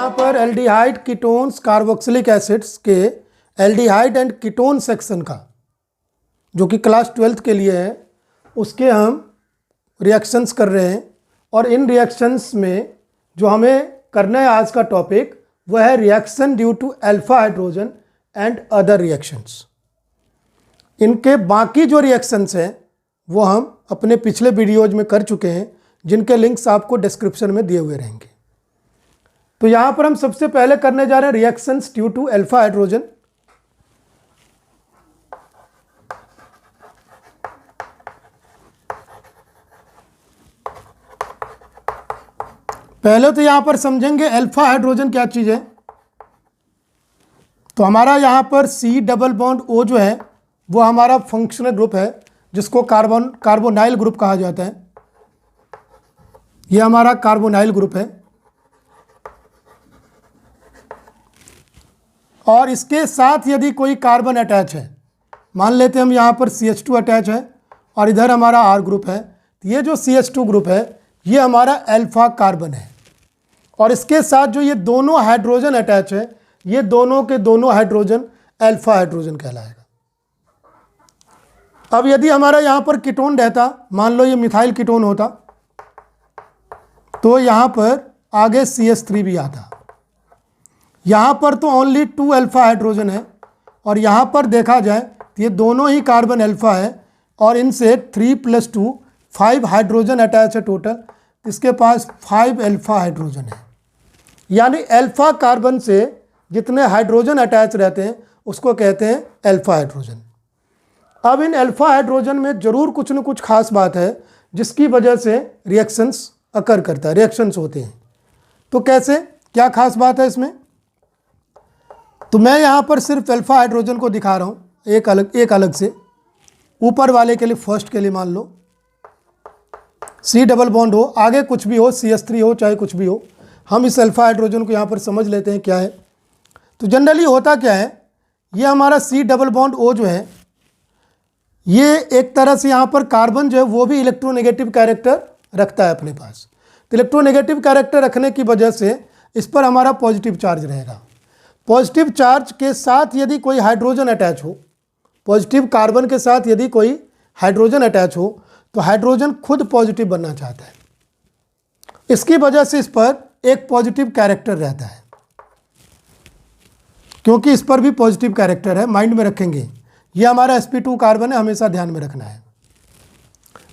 यहाँ पर aldehyde ketones carboxylic acids के एल्डिहाइड एंड कीटोन सेक्शन का जो कि क्लास 12th के लिए है उसके हम रिएक्शंस कर रहे हैं। और इन रिएक्शंस में जो हमें करना है आज का टॉपिक वह है reaction due to alpha hydrogen and other reactions. इनके बाकी जो रिएक्शंस हैं वो हम अपने पिछले वीडियोज में कर चुके हैं, जिनके लिंक्स आपको डिस्क्रिप्शन में दिए हुए रहेंगे। तो यहाँ पर हम सबसे पहले करने जा रहे हैं reactions due to alpha hydrogen. पहले तो यहाँ पर समझेंगे अल्फा हाइड्रोजन क्या चीज़ है। तो हमारा यहाँ पर C डबल बॉन्ड O जो है वो हमारा फंक्शनल ग्रुप है, जिसको कार्बोनाइल ग्रुप कहा जाता है। ये हमारा कार्बोनाइल ग्रुप है और इसके साथ यदि कोई कार्बन अटैच है, मान लेते हैं हम यहाँ पर CH2 अटैच है और इधर हमारा R ग्रुप है, तो ये जो CH2 ग्रुप है ये हमारा अल्फा कार्बन है। और इसके साथ जो ये दोनों हाइड्रोजन अटैच है, ये दोनों के दोनों हाइड्रोजन अल्फा हाइड्रोजन कहलाएगा। अब यदि हमारा यहाँ पर कीटोन रहता, मान लो ये मिथाइल कीटोन होता, तो यहाँ पर आगे CH3 भी आता। यहाँ पर तो ओनली 2 अल्फा हाइड्रोजन है और यहाँ पर देखा जाए तो ये दोनों ही कार्बन अल्फा है और इनसे 3 + 2 5 हाइड्रोजन अटैच है टोटल। इसके पास 5 अल्फा हाइड्रोजन है, यानी अल्फा कार्बन से जितने हाइड्रोजन अटैच रहते हैं उसको कहते हैं अल्फा हाइड्रोजन। अब इन अल्फा हाइड्रोजन में जरूर कुछ न कुछ खास बात है जिसकी वजह से रिएक्शंस अकर करता है, रिएक्शंस होते हैं। तो कैसे, क्या खास बात है इसमें? तो मैं यहाँ पर सिर्फ अल्फा हाइड्रोजन को दिखा रहा हूँ एक अलग से। ऊपर वाले के लिए, फर्स्ट के लिए मान लो C डबल बॉन्ड हो, आगे कुछ भी हो, CH3 हो, चाहे कुछ भी हो, हम इस अल्फा हाइड्रोजन को यहाँ पर समझ लेते हैं क्या है। तो जनरली होता क्या है, ये हमारा C डबल बॉन्ड O जो है ये एक तरह से यहाँ पर कार्बन जो है वो भी इलेक्ट्रोनेगेटिव कैरेक्टर रखता है अपने पास। तो इलेक्ट्रोनेगेटिव कैरेक्टर रखने की वजह से इस पर हमारा पॉजिटिव चार्ज रहेगा। पॉजिटिव चार्ज के साथ यदि कोई हाइड्रोजन अटैच हो, पॉजिटिव कार्बन के साथ यदि कोई हाइड्रोजन अटैच हो, तो हाइड्रोजन खुद पॉजिटिव बनना चाहता है। इसकी वजह से इस पर एक पॉजिटिव कैरेक्टर रहता है, क्योंकि इस पर भी पॉजिटिव कैरेक्टर है। माइंड में रखेंगे, ये हमारा sp2 कार्बन है, हमेशा ध्यान में रखना है।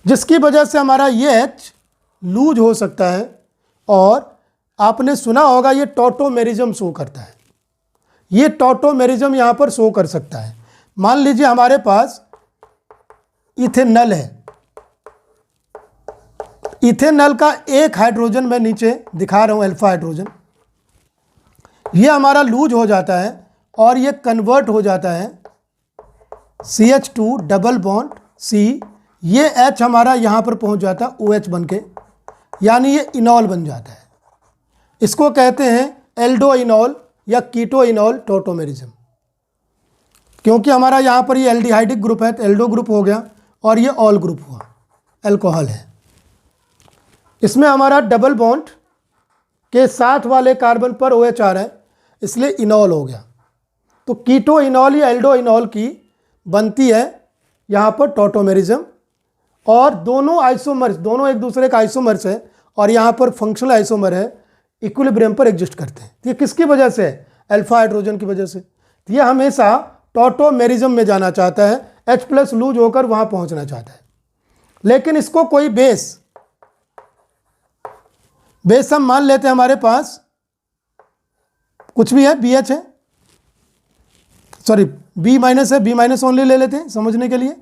जिसकी वजह से हमारा ये H लूज हो सकता है और आपने सुना होगा ये टॉटोमेरिज्म शो करता है। ये टॉटोमेरिज्म यहाँ पर शो कर सकता है। मान लीजिए हमारे पास इथेनॉल है, इथेनॉल का एक हाइड्रोजन मैं नीचे दिखा रहा हूँ अल्फा हाइड्रोजन, ये हमारा लूज हो जाता है और ये कन्वर्ट हो जाता है CH2 डबल बॉन्ड C, ये H हमारा यहाँ पर पहुँच जाता है OH बन के, यानी ये इनॉल बन जाता है। इसको कहते हैं एल्डो इनॉल या कीटो इनॉल टॉटोमेरिज्म। क्योंकि हमारा यहाँ पर ये एल्डिहाइडिक ग्रुप है तो एल्डो ग्रुप हो गया और ये ऑल ग्रुप हुआ, अल्कोहल है। इसमें हमारा डबल बॉन्ड के साथ वाले कार्बन पर OH आ रहा है, इसलिए इनॉल हो गया। तो कीटो इनॉल या एल्डो इनॉल की बनती है यहाँ पर टॉटोमेरिज्म। और दोनों आइसोमर्स, दोनों एक दूसरे का आइसोमर्स है और यहाँ पर फंक्शनल आइसोमर है, इक्विलिब्रियम पर एग्जिस्ट करते हैं। तो ये किसकी वजह से है? अल्फा हाइड्रोजन की वजह से। तो ये हमेशा टॉटोमेरिज्म में जाना चाहता है, H+ लूज होकर वहाँ पहुँचना चाहता है। लेकिन इसको कोई बेस हम मान लेते हैं, हमारे पास कुछ भी है, BH है, सॉरी B- है, B- ओनली ले लेते हैं समझने के लिए।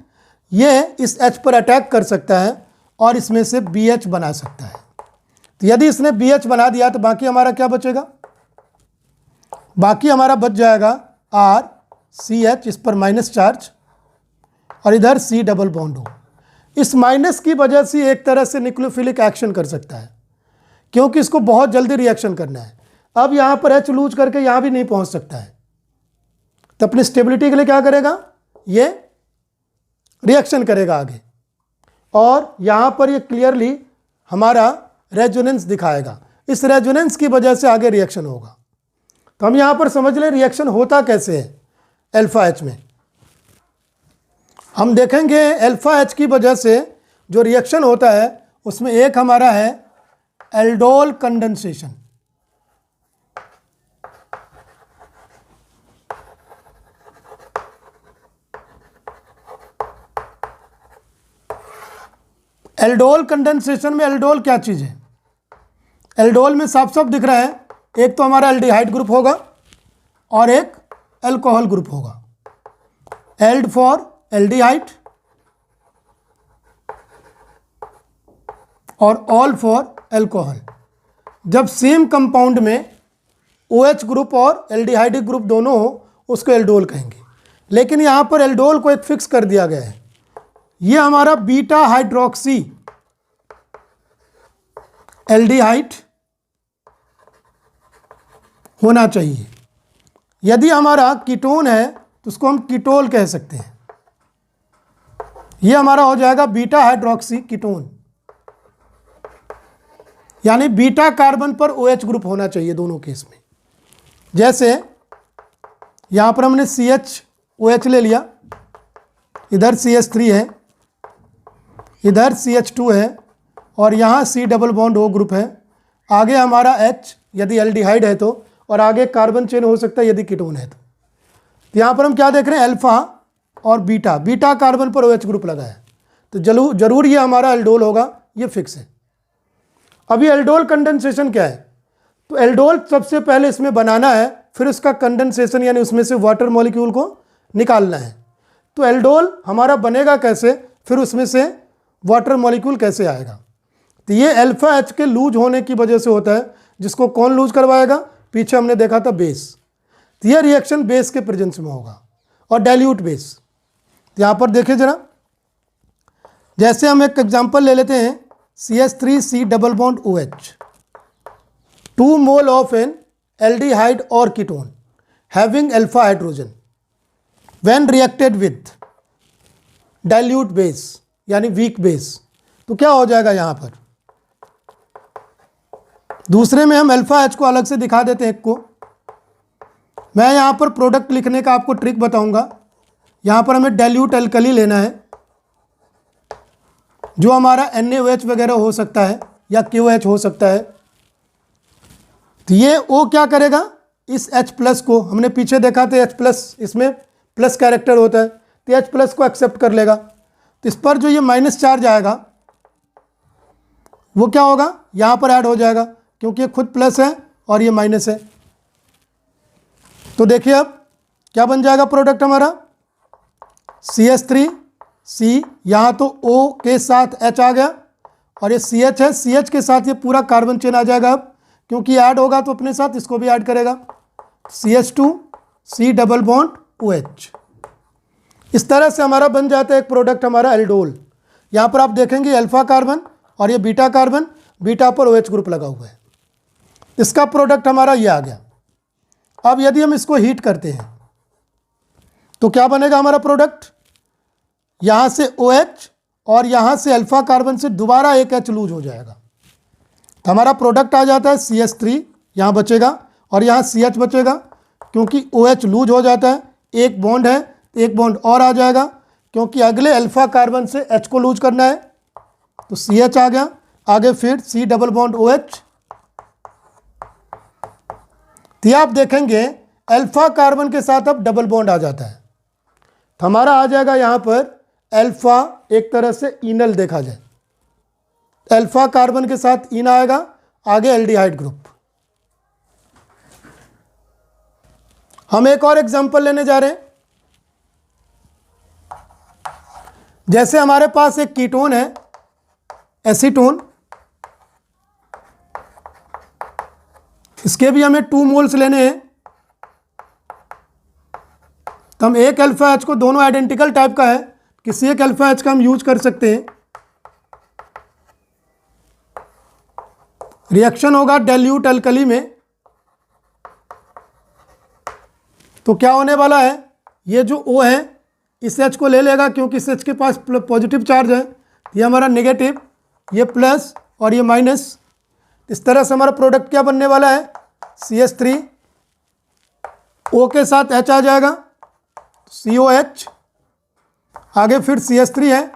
ये इस H पर अटैक कर सकता है और इसमें से BH बना सकता है। तो यदि इसने BH बना दिया तो बाकी हमारा क्या बचेगा? बाकी हमारा बच जाएगा RCH, इस पर माइनस चार्ज, और इधर C डबल बॉन्ड हो। इस माइनस की वजह से एक तरह से न्यूक्लियोफिलिक एक्शन कर सकता है, क्योंकि इसको बहुत जल्दी रिएक्शन करना है। अब यहाँ पर H लूज करके यहाँ भी नहीं पहुँच सकता है, तो अपनी स्टेबिलिटी के लिए क्या करेगा? ये रिएक्शन करेगा आगे, और यहाँ पर ये क्लियरली हमारा रेजोनेंस दिखाएगा। इस रेजोनेंस की वजह से आगे रिएक्शन होगा। तो हम यहाँ पर समझ लें रिएक्शन होता कैसे है अल्फा एच में। हम देखेंगे अल्फा एच की वजह से जो रिएक्शन होता है उसमें एक हमारा है एल्डोल कंडेंसेशन। एल्डोल कंडेंसेशन में एल्डोल क्या चीज़ है? एल्डोल में साफ साफ दिख रहा है, एक तो हमारा एल्डिहाइड ग्रुप होगा और एक अल्कोहल ग्रुप होगा। एल्ड फॉर एल्डिहाइड और ऑल फॉर अल्कोहल। जब सेम कंपाउंड में OH ग्रुप और एल्डिहाइडिक ग्रुप दोनों हो उसको एल्डोल कहेंगे। लेकिन यहाँ पर एल्डोल को एक फिक्स कर दिया गया है, ये हमारा बीटा हाइड्रोक्सी एल्डिहाइड होना चाहिए। यदि हमारा कीटोन है तो उसको हम कीटोल कह सकते हैं। ये हमारा हो जाएगा बीटा हाइड्रोक्सी कीटोन, यानी बीटा कार्बन पर OH ग्रुप होना चाहिए दोनों केस में। जैसे यहां पर हमने CHOH ले लिया, इधर CH3 है, इधर CH2 है और यहाँ C double bond O group है। आगे हमारा H यदि एल्डिहाइड है तो, और आगे कार्बन चेन हो सकता है यदि कीटोन है तो यहाँ पर हम क्या देख रहे हैं अल्फा और बीटा, बीटा कार्बन पर OH ग्रुप लगा है तो जरूर ये हमारा एल्डोल होगा, ये फिक्स है। अभी एल्डोल कंडेंसेशन क्या है? तो एल्डोल सबसे पहले इसमें बनाना है, फिर उसका कंडेंसेशन यानी उसमें से वाटर मॉलिक्यूल को निकालना है। तो एल्डोल हमारा बनेगा कैसे, फिर उसमें से वाटर मॉलिक्यूल कैसे आएगा? तो ये अल्फा एच के लूज होने की वजह से होता है, जिसको कौन लूज करवाएगा? पीछे हमने देखा था बेस। तो यह रिएक्शन बेस के प्रेजेंस में होगा और डाइल्यूट बेस। तो यहाँ पर देखिए जरा, जैसे हम एक एग्जांपल ले लेते हैं CH3C double bond OH, 2 mole of an aldehyde और ketone having alpha hydrogen when reacted with dilute base यानी वीक बेस। तो क्या हो जाएगा यहाँ पर? दूसरे में हम अल्फा एच को अलग से दिखा देते हैं एक को। मैं यहाँ पर प्रोडक्ट लिखने का आपको ट्रिक बताऊंगा। यहाँ पर हमें डाइल्यूट अल्कली लेना है, जो हमारा NaOH वगैरह हो सकता है या KOH हो सकता है। तो ये O क्या करेगा? इस H प्लस को, हमने पीछे देखा था H प्लस, इसमें प्लस कैरेक्टर होता है, तो H प्लस को एक्सेप्ट कर लेगा। तो इस पर जो ये माइनस चार्ज आएगा वो क्या होगा? यहाँ पर ऐड हो जाएगा, क्योंकि ये खुद प्लस है और ये माइनस है। तो देखिए अब क्या बन जाएगा प्रोडक्ट हमारा? CH3C, यहाँ तो O के साथ H आ गया और ये CH है, CH के साथ ये पूरा कार्बन चेन आ जाएगा अब, क्योंकि ऐड होगा तो अपने साथ इसको भी ऐड करेगा। CH2C double bond OH। इस तरह से हमारा बन जाता है एक प्रोडक्ट हमारा एल्डोल। यहाँ पर आप देखेंगे अल्फा कार्बन और ये बीटा कार्बन, बीटा पर OH ग्रुप लगा हुआ है। इसका प्रोडक्ट हमारा ये आ गया। अब यदि हम इसको हीट करते हैं तो क्या बनेगा हमारा प्रोडक्ट? यहाँ से OH और यहाँ से अल्फा कार्बन से दोबारा एक H लूज हो जाएगा, तो हमारा प्रोडक्ट आ जाता है CH3 यहाँ बचेगा और यहाँ CH बचेगा, क्योंकि OH लूज हो जाता है, एक बॉन्ड है, एक बॉन्ड और आ जाएगा, क्योंकि अगले अल्फा कार्बन से H को लूज करना है, तो CH आ गया। आगे फिर C डबल बॉन्ड OH। तो आप देखेंगे अल्फा कार्बन के साथ अब डबल बॉन्ड आ जाता है, तो हमारा आ जाएगा यहाँ पर अल्फा, एक तरह से इनल देखा जाए, अल्फा कार्बन के साथ इन आएगा, आगे एल्डिहाइड ग्रुप। हम एक और एग्जांपल लेने जा रहे हैं। जैसे हमारे पास एक कीटोन है एसीटोन, इसके भी हमें 2 मोल्स लेने हैं। तो हम एक अल्फा एच को, दोनों आइडेंटिकल टाइप का है, किसी एक अल्फा एच का हम यूज कर सकते हैं। रिएक्शन होगा डाइल्यूट अल्कली में, तो क्या होने वाला है? ये जो O है इस H को ले लेगा, क्योंकि इस H के पास पॉजिटिव चार्ज है, ये हमारा नेगेटिव, ये प्लस और ये माइनस। इस तरह से हमारा प्रोडक्ट क्या बनने वाला है? CH3 O के साथ H आ जाएगा, COH, आगे फिर CH3 है।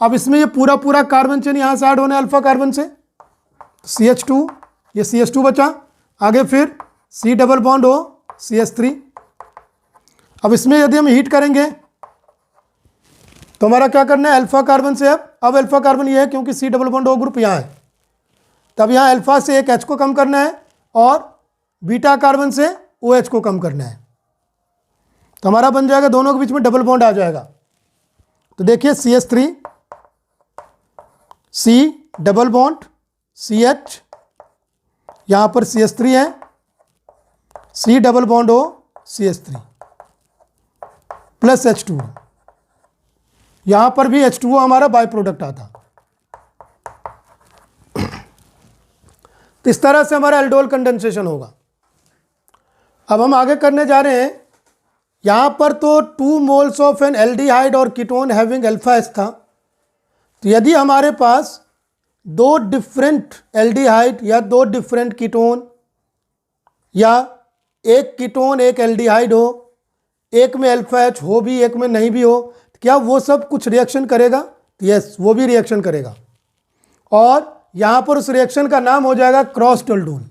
अब इसमें ये पूरा पूरा कार्बन चेन यहाँ से ऐड होने अल्फा कार्बन से, CH2, ये CH2 बचा, आगे फिर C double bond O, CH3। अब इसमें यदि हम हीट करेंगे तो हमारा क्या करना है, अल्फा कार्बन से अब अल्फा कार्बन ये है क्योंकि C double bond O group यहाँ है, तब यहाँ अल्फा से एक H को कम करना है और बीटा कार्बन से OH को कम करना है, तो हमारा बन जाएगा दोनों के बीच में डबल बॉन्ड आ जाएगा। तो देखिए CH3, C double bond CH, यहाँ पर CH3 है, C double bond O, CH3 plus H2O, यहाँ पर भी H2O हमारा बाय प्रोडक्ट आता। तो इस तरह से हमारा एल्डोल कंडेंसेशन होगा। अब हम आगे करने जा रहे हैं, यहाँ पर तो 2 मोल्स ऑफ एन एल्डिहाइड और कीटोन हैविंग अल्फा एच था, तो यदि हमारे पास 2 डिफरेंट एल्डिहाइड या 2 डिफरेंट कीटोन या एक कीटोन एक एल्डिहाइड हो, एक में अल्फा एच हो भी एक में नहीं भी हो, तो क्या वो सब कुछ रिएक्शन करेगा? यस, वो भी रिएक्शन करेगा, और यहाँ पर उस रिएक्शन का नाम हो जाएगा क्रॉस टल्डोन।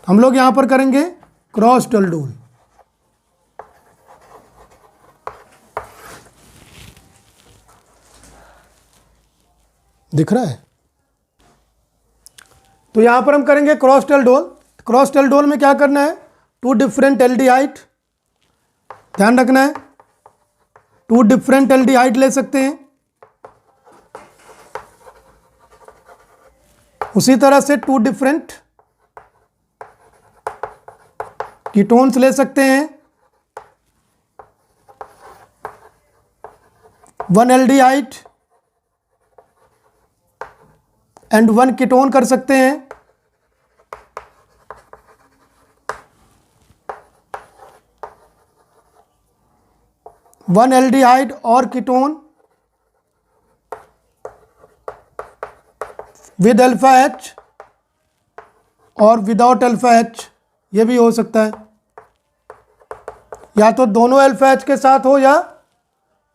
हम लोग यहाँ पर करेंगे क्रॉस टल्डोन। दिख रहा है? तो यहां पर हम करेंगे क्रॉस टल्डोल। क्रॉस टल्डोल में क्या करना है, 2 डिफरेंट एल्डिहाइड, ध्यान रखना है 2 डिफरेंट एल्डिहाइड ले सकते हैं, उसी तरह से 2 डिफरेंट कीटोन्स ले सकते हैं, 1 एल्डिहाइड एंड 1 कीटोन कर सकते हैं, वन एल्डिहाइड और कीटोन विद अल्फा एच और विदाउट अल्फा एच, ये भी हो सकता है, या तो दोनों अल्फा एच के साथ हो या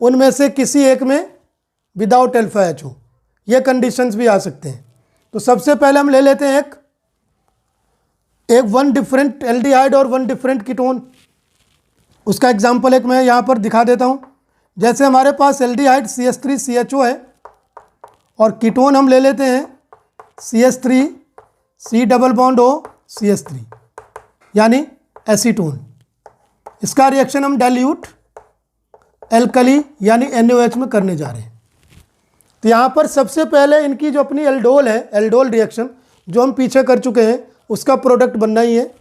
उनमें से किसी एक में विदाउट अल्फा एच हो, ये कंडीशंस भी आ सकते हैं। तो सबसे पहले हम ले लेते हैं एक 1 डिफरेंट एल्डिहाइड और 1 डिफरेंट कीटोन। उसका एग्जांपल एक मैं यहाँ पर दिखा देता हूँ। जैसे हमारे पास एल्डिहाइड CH3CHO है और कीटोन हम ले लेते हैं CH3 C double bond O CH3, यानी एसीटोन। इसका रिएक्शन हम डाइल्यूट एल्कली यानी NaOH में करने जा रहे हैं। तो यहाँ पर सबसे पहले इनकी जो अपनी एल्डोल है, एल्डोल रिएक्शन जो हम पीछे कर चुके हैं, उसका प्रोडक्ट बनना ही है,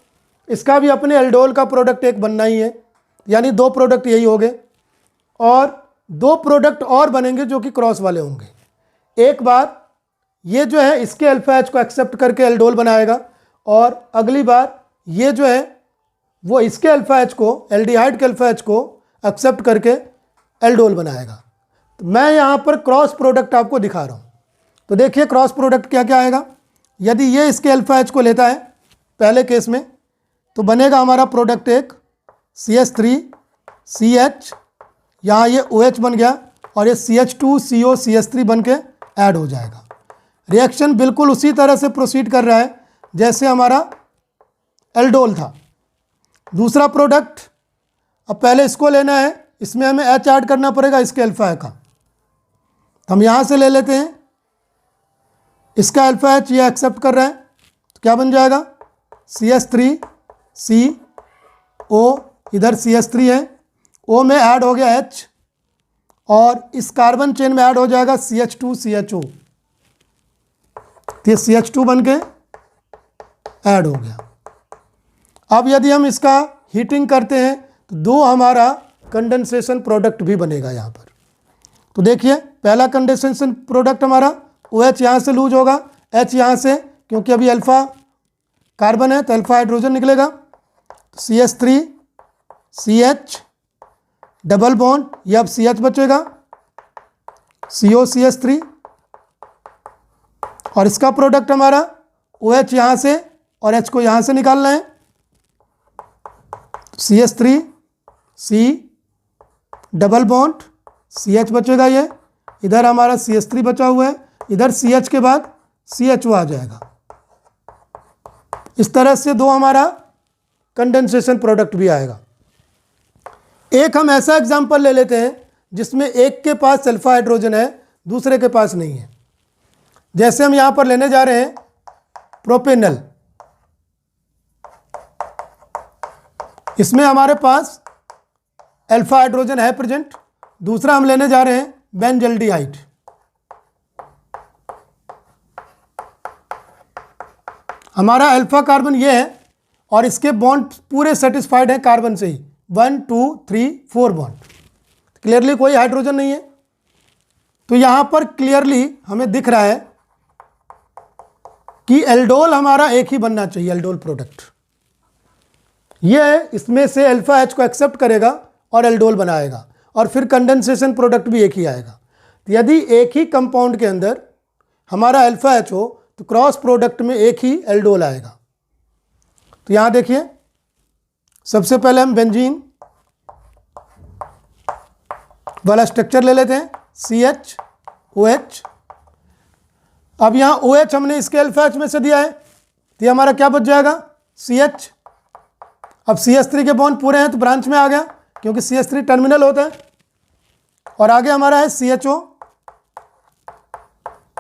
इसका भी अपने एल्डोल का प्रोडक्ट एक बनना ही है, यानी 2 प्रोडक्ट यही हो गए, और 2 प्रोडक्ट और बनेंगे जो कि क्रॉस वाले होंगे। एक बार ये जो है इसके अल्फा एच को एक्सेप्ट करके एल्डोल बनाएगा, और अगली बार ये जो है वो इसके अल्फा एच को, एल्डिहाइड के अल्फा एच को एक्सेप्ट करके एल्डोल बनाएगा। तो मैं यहाँ पर क्रॉस प्रोडक्ट आपको दिखा रहा हूँ। तो देखिए क्रॉस प्रोडक्ट क्या क्या आएगा। यदि ये इसके अल्फा एच को लेता है पहले केस में, तो बनेगा हमारा प्रोडक्ट एक CH3CH, यहाँ ये OH बन गया और ये CH2CO CH3 बन के ऐड हो जाएगा। रिएक्शन बिल्कुल उसी तरह से प्रोसीड कर रहा है जैसे हमारा एल्डोल था। दूसरा प्रोडक्ट, अब पहले इसको लेना है, इसमें हमें H ऐड करना पड़ेगा इसके अल्फा का। हम यहाँ से ले लेते हैं, इसका अल्फा एच ये एक्सेप्ट कर रहा है, तो क्या बन जाएगा CH3CO, इधर CH3 है, O में ऐड हो गया H और इस कार्बन चेन में ऐड हो जाएगा CH2CHO, तो ये CH2 बन के ऐड हो गया। अब यदि हम इसका हीटिंग करते हैं तो 2 हमारा कंडेंसेशन प्रोडक्ट भी बनेगा यहाँ पर। तो देखिए पहला कंडेंसेशन प्रोडक्ट हमारा OH यहाँ से लूज होगा, H यहाँ से, क्योंकि अभी अल्फा कार्बन है तो अल्फा हाइड्रोजन निकलेगा, CH3CH डबल बॉन्ड, ये अब CH बचेगा, COCH3, और इसका प्रोडक्ट हमारा OH यहाँ से और H को यहाँ से निकालना है, CH3 C double bond CH बचेगा, ये इधर हमारा CH3 बचा हुआ है, इधर CH के बाद CHO आ जाएगा। इस तरह से दो हमारा कंडेंसेशन प्रोडक्ट भी आएगा। एक हम ऐसा एग्जांपल ले लेते हैं जिसमें एक के पास अल्फा हाइड्रोजन है, दूसरे के पास नहीं है। जैसे हम यहां पर लेने जा रहे हैं प्रोपेनल, इसमें हमारे पास अल्फा हाइड्रोजन है प्रेजेंट। दूसरा हम लेने जा रहे हैं बेंजल्डिहाइड, हमारा अल्फा कार्बन ये है और इसके बॉन्ड पूरे सेटिस्फाइड हैं कार्बन से ही, 1 2 3 4 बॉन्ड, क्लियरली कोई हाइड्रोजन नहीं है। तो यहां पर क्लियरली हमें दिख रहा है कि एल्डोल हमारा एक ही बनना चाहिए, एल्डोल प्रोडक्ट। यह इसमें से अल्फा H को एक्सेप्ट करेगा और एल्डोल बनाएगा और फिर कंडेंसेशन प्रोडक्ट भी एक ही आएगा। तो यदि एक ही कंपाउंड के अंदर हमारा अल्फा H हो तो क्रॉस प्रोडक्ट में एक ही एल्डोल आएगा। तो यहां देखिए, सबसे पहले हम बेंजीन वाला स्ट्रक्चर ले लेते हैं, CH OH। अब यहां OH हमने इसके अल्फा H में से दिया है, तो ये हमारा क्या बच जाएगा, CH। अब CH3 के बॉन्ड पूरे हैं तो ब्रांच में आ गया, क्योंकि CH3 टर्मिनल होता है। और आगे हमारा है CHO,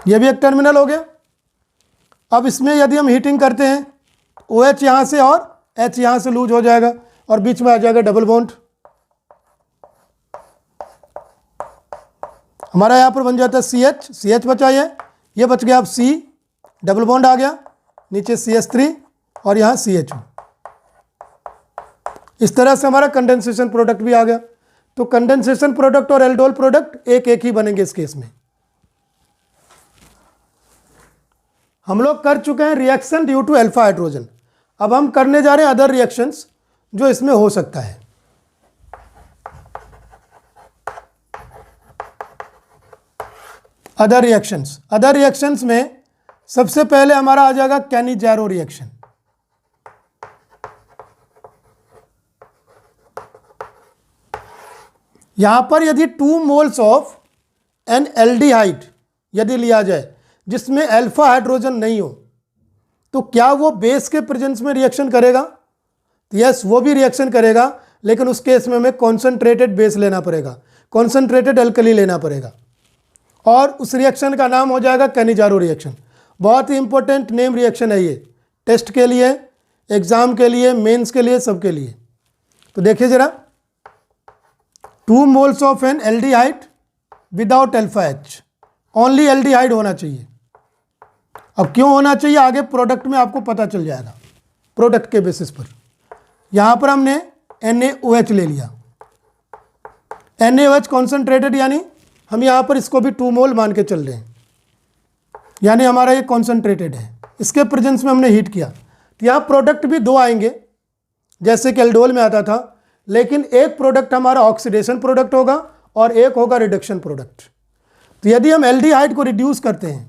ये भी एक टर्मिनल हो गया। अब इसमें यदि हम हीटिंग करते हैं, OH यहाँ से और H यहाँ से लूज हो जाएगा और बीच में आ जाएगा डबल बॉन्ड। हमारा यहाँ पर बन जाता है CH बचा, ये बच गया। अब C डबल बॉन्ड आ गया, नीचे CH3 और यहाँ CHO। इस तरह से हमारा कंडेंसेशन प्रोडक्ट भी आ गया। तो कंडेंसेशन प्रोडक्ट और एल्डोल प्रोडक्ट एक एक ही बनेंगे इस केस में। हम लोग कर चुके हैं reaction due to alpha hydrogen. अब हम करने जा रहे हैं अदर रिएक्शंस जो इसमें हो सकता है। अदर रिएक्शंस में सबसे पहले हमारा आ जाएगा कैनिजारो रिएक्शन। यहां पर यदि 2 मोल्स ऑफ एन एल्डिहाइड यदि लिया जाए जिसमें अल्फा हाइड्रोजन नहीं हो, तो क्या वो बेस के प्रेजेंस में रिएक्शन करेगा? तो यस, वो भी रिएक्शन करेगा, लेकिन उस केस में हमें कॉन्सेंट्रेटेड बेस लेना पड़ेगा, कॉन्सेंट्रेटेड अल्कली लेना पड़ेगा, और उस रिएक्शन का नाम हो जाएगा कैनिजारो रिएक्शन। बहुत ही इंपॉर्टेंट नेम रिएक्शन है ये, टेस्ट के लिए, एग्जाम के लिए, मेंस के लिए, सबके लिए। तो देखिए जरा, 2 moles of an aldehyde without alpha H, only aldehyde होना चाहिए। अब क्यों होना चाहिए, आगे प्रोडक्ट में आपको पता चल जाएगा, प्रोडक्ट के बेसिस पर। यहां पर हमने NaOH ले लिया, NaOH कॉन्सेंट्रेटेड, यानी हम यहां पर इसको भी 2 मोल मान के चल रहे हैं, यानी हमारा ये कॉन्सेंट्रेटेड है। इसके प्रेजेंस में हमने हीट किया, तो यहाँ प्रोडक्ट भी 2 आएंगे जैसे कि एल्डोल में आता था, लेकिन एक प्रोडक्ट हमारा ऑक्सीडेशन प्रोडक्ट होगा और एक होगा रिडक्शन प्रोडक्ट। तो यदि हम एल्डिहाइड को रिड्यूस करते हैं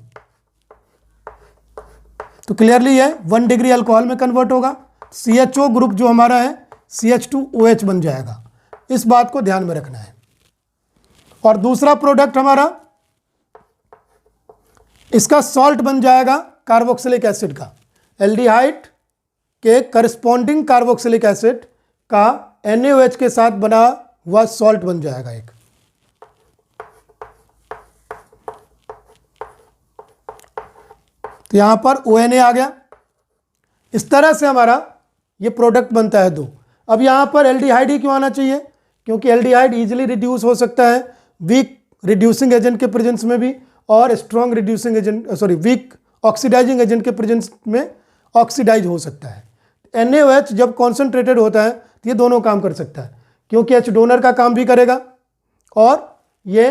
तो क्लियरली है 1 डिग्री अल्कोहल में कन्वर्ट होगा, CHO ग्रुप जो हमारा है CH2OH बन जाएगा। इस बात को ध्यान में रखना है। और दूसरा प्रोडक्ट हमारा इसका सॉल्ट बन जाएगा कार्बोक्सिलिक एसिड का, एल्डिहाइड के करस्पॉन्डिंग कार्बोक्सिलिक एसिड का NaOH के साथ बना हुआ सॉल्ट बन जाएगा एक। तो यहां पर ONA आ गया। इस तरह से हमारा ये प्रोडक्ट बनता है 2। अब यहां पर एल्डिहाइड ही क्यों आना चाहिए, क्योंकि एल्डिहाइड इजीली रिड्यूस हो सकता है वीक रिड्यूसिंग एजेंट के प्रेजेंस में भी, और strong reducing agent weak oxidising agent के प्रेजेंस में ऑक्सीडाइज हो सकता है। NaOH जब कॉन्सेंट्रेटेड होता है तो ये दोनों काम कर सकता है, क्योंकि H डोनर का काम भी करेगा और ये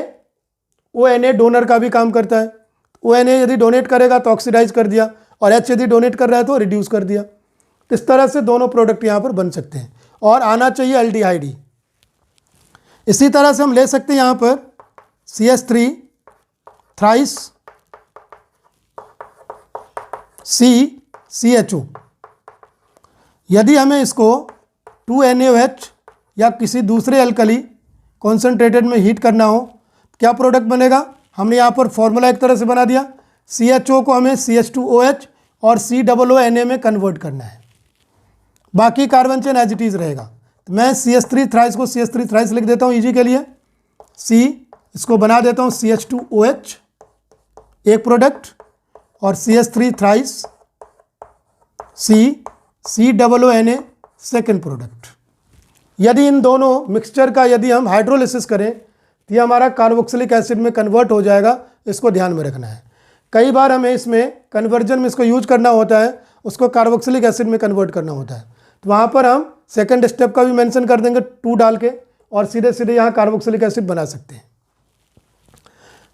ONA डोनर का भी काम करता है। ONA यदि डोनेट करेगा तो ऑक्सीडाइज कर दिया, और H यदि डोनेट कर रहा है तो रिड्यूस कर दिया। इस तरह से दोनों प्रोडक्ट यहाँ पर बन सकते हैं, और आना चाहिए एल्डिहाइड ही। इसी तरह से हम ले सकते हैं यहाँ पर CH3 थ्राइस CHO। यदि हमें इसको 2NaOH या किसी दूसरे अल्कली कॉन्सेंट्रेटेड में हीट करना हो, क्या प्रोडक्ट बनेगा? हमने यहाँ पर फॉर्मूला एक तरह से बना दिया, CHO को हमें CH2OH और COONA में कन्वर्ट करना है, बाकी carbon chain as it is रहेगा। तो मैं CH3 थ्राइस को CH3 थ्राइस लिख देता हूँ ईजी के लिए, C इसको बना देता हूँ CH2OH एक प्रोडक्ट और CH3 thrice COONA second product. यदि इन दोनों मिक्सचर का यदि हम हाइड्रोलिसिस करें तो ये हमारा कार्बोक्सिलिक एसिड में कन्वर्ट हो जाएगा, इसको ध्यान में रखना है। कई बार हमें इसमें कन्वर्जन में इसको यूज करना होता है, उसको कार्बोक्सिलिक एसिड में कन्वर्ट करना होता है, तो वहाँ पर हम सेकंड स्टेप का भी मेंशन कर देंगे 2 डाल के और सीधे सीधे यहाँ कार्बोक्सिलिक एसिड बना सकते हैं।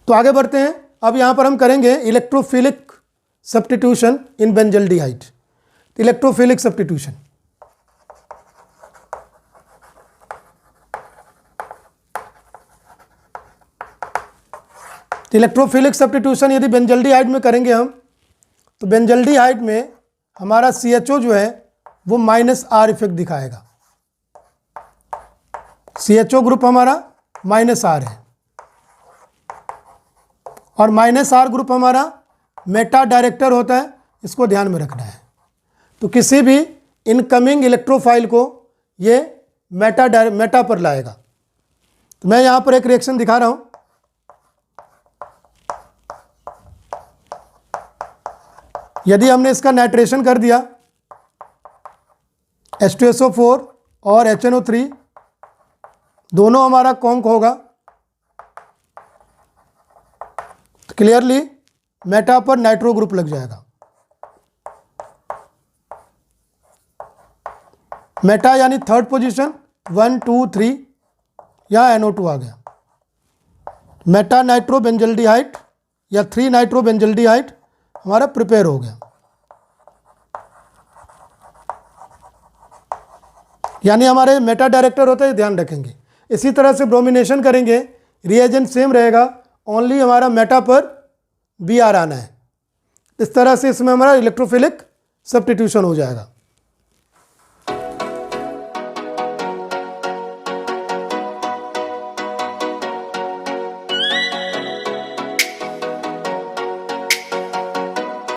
तो आगे बढ़ते हैं। अब यहाँ पर हम करेंगे electrophilic substitution in benzaldehyde. Electrophilic substitution, electrophilic substitution यदि बेंजल्डिहाइड में करेंगे हम, तो बेंजल्डिहाइड में हमारा CHO जो है वो -R इफेक्ट दिखाएगा। CHO ग्रुप हमारा -R है और -R ग्रुप हमारा मेटा डायरेक्टर होता है, इसको ध्यान में रखना है। तो किसी भी इनकमिंग इलेक्ट्रोफाइल को ये मेटा पर लाएगा। तो मैं यहाँ पर एक रिएक्शन दिखा रहा हूँ। यदि हमने इसका नाइट्रेशन कर दिया H2SO4 और HNO3 दोनों हमारा कॉन्क होगा, तो क्लियरली मेटा पर नाइट्रो ग्रुप लग जाएगा। मेटा यानी थर्ड पोजीशन 1 2 3, यहाँ NO2 आ गया। मेटा नाइट्रो बेंजल्डिहाइड या 3 नाइट्रो बेंजल्डिहाइड हमारा प्रिपेयर हो गया, यानी हमारे मेटा डायरेक्टर होता है, ध्यान रखेंगे। इसी तरह से ब्रोमिनेशन करेंगे, रिएजेंट सेम रहेगा, ओनली हमारा मेटा पर Br आना है। इस तरह से इसमें हमारा इलेक्ट्रोफिलिक सब्स्टिट्यूशन हो जाएगा।